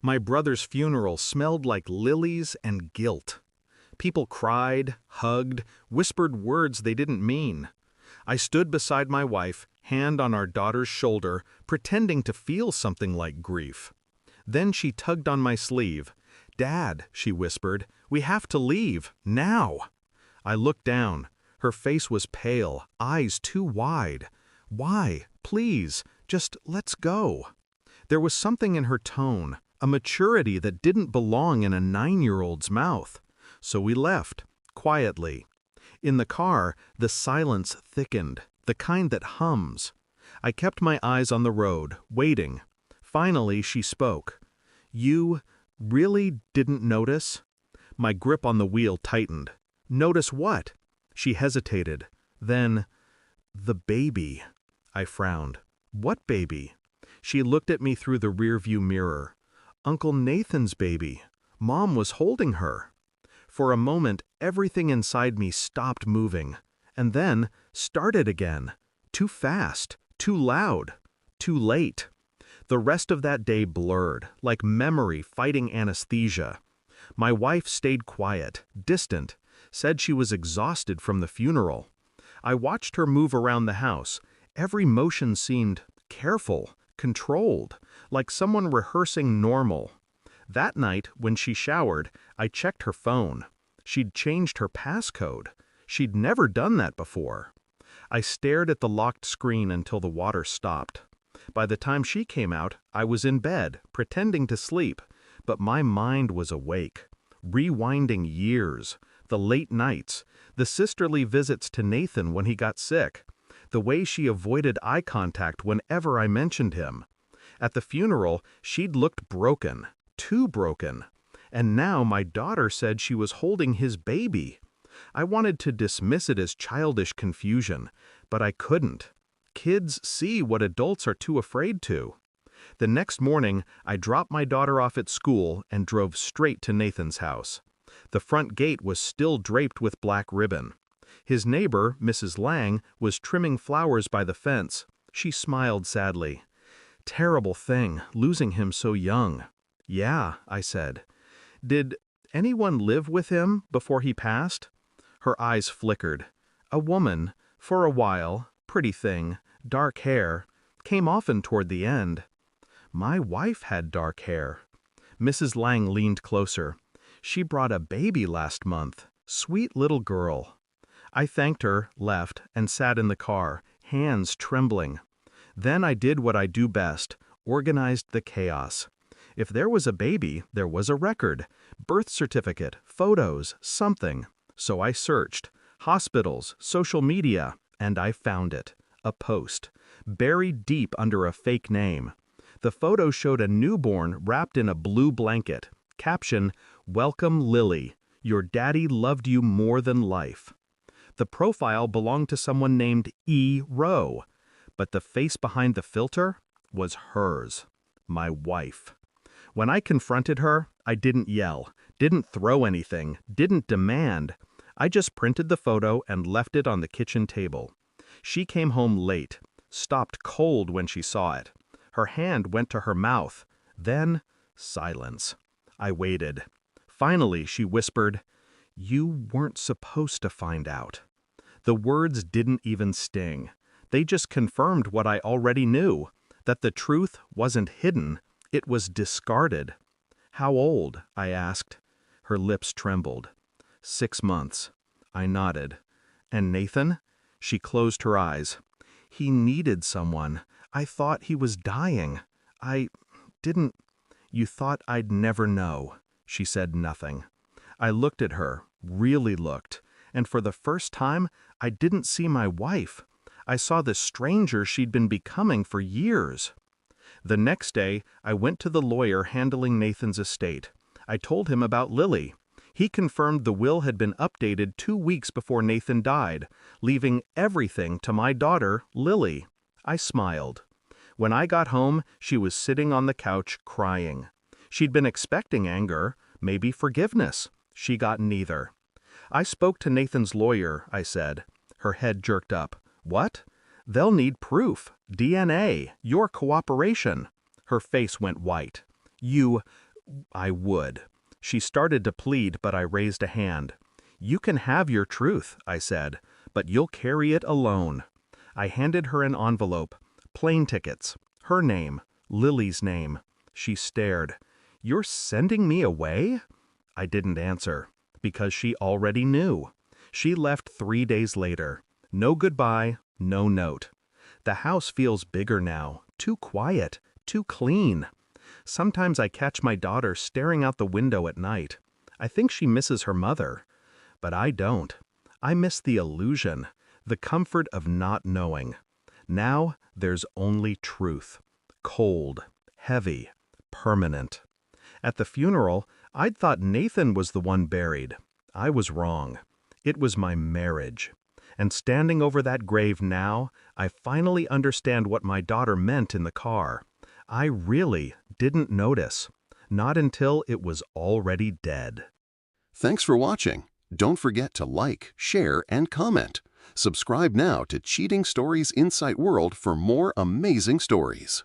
My brother's funeral smelled like lilies and guilt. People cried, hugged, whispered words they didn't mean. I stood beside my wife, hand on our daughter's shoulder, pretending to feel something like grief. Then she tugged on my sleeve. "Dad," she whispered, "we have to leave, now." I looked down. Her face was pale, eyes too wide. "Why? Please, just let's go." There was something in her tone, a maturity that didn't belong in a 9-year-old's mouth. So we left, quietly. In the car, the silence thickened, the kind that hums. I kept my eyes on the road, waiting. Finally, she spoke. "You really didn't notice?" My grip on the wheel tightened. "Notice what?" She hesitated. Then, "The baby." I frowned. "What baby?" She looked at me through the rearview mirror. "Uncle Nathan's baby. Mom was holding her." For a moment, everything inside me stopped moving, and then started again. Too fast, too loud, too late. The rest of that day blurred, like memory fighting anesthesia. My wife stayed quiet, distant, said she was exhausted from the funeral. I watched her move around the house. Every motion seemed careful, controlled, like someone rehearsing normal. That night, when she showered, I checked her phone. She'd changed her passcode. She'd never done that before. I stared at the locked screen until the water stopped. By the time she came out, I was in bed, pretending to sleep, but my mind was awake, rewinding years, the late nights, the sisterly visits to Nathan when he got sick, the way she avoided eye contact whenever I mentioned him. At the funeral, she'd looked broken, too broken, and now my daughter said she was holding his baby. I wanted to dismiss it as childish confusion, but I couldn't. Kids see what adults are too afraid to. The next morning, I dropped my daughter off at school and drove straight to Nathan's house. The front gate was still draped with black ribbon. His neighbor, Mrs. Lang, was trimming flowers by the fence. She smiled sadly. "Terrible thing, losing him so young." "Yeah," I said. "Did anyone live with him before he passed?" Her eyes flickered. "A woman, for a while, pretty thing, dark hair, came often toward the end." "My wife had dark hair." Mrs. Lang leaned closer. "She brought a baby last month. Sweet little girl." I thanked her, left, and sat in the car, hands trembling. Then I did what I do best, organized the chaos. If there was a baby, there was a record, birth certificate, photos, something. So I searched, hospitals, social media, and I found it. A post, buried deep under a fake name. The photo showed a newborn wrapped in a blue blanket. Caption, "Welcome Lily. Your daddy loved you more than life." The profile belonged to someone named E. Rowe, but the face behind the filter was hers, my wife. When I confronted her, I didn't yell, didn't throw anything, didn't demand. I just printed the photo and left it on the kitchen table. She came home late, stopped cold when she saw it. Her hand went to her mouth. Then, silence. I waited. Finally, she whispered, "You weren't supposed to find out." The words didn't even sting. They just confirmed what I already knew, that the truth wasn't hidden, it was discarded. "How old?" I asked. Her lips trembled. 6 months. I nodded. "And Nathan?" She closed her eyes. "He needed someone. I thought he was dying. I didn't." "You thought I'd never know." She said nothing. I looked at her, really looked, and for the first time, I didn't see my wife. I saw the stranger she'd been becoming for years. The next day, I went to the lawyer handling Nathan's estate. I told him about Lily. He confirmed the will had been updated 2 weeks before Nathan died, leaving everything to my daughter, Lily. I smiled. When I got home, she was sitting on the couch crying. She'd been expecting anger, maybe forgiveness. She got neither. "I spoke to Nathan's lawyer," I said. Her head jerked up. "What?" "They'll need proof, DNA, your cooperation." Her face went white. "You I would. She started to plead, but I raised a hand. You can have your truth, I said, but you'll carry it alone. I handed her an envelope. Plane tickets. Her name. Lily's name. She stared. You're sending me away? I didn't answer, because she already knew. She left 3 days later. No goodbye, no note. The house feels bigger now, too quiet, too clean. Sometimes I catch my daughter staring out the window at night. I think she misses her mother. But I don't. I miss the illusion, the comfort of not knowing. Now there's only truth. Cold, heavy, permanent. At the funeral, I'd thought Nathan was the one buried. I was wrong. It was my marriage. And standing over that grave now, I finally understand what my daughter meant in the car. I really didn't notice. Not until it was already dead. Thanks for watching. Don't forget to like, share, and comment. Subscribe now to Cheating Stories Insight World for more amazing stories.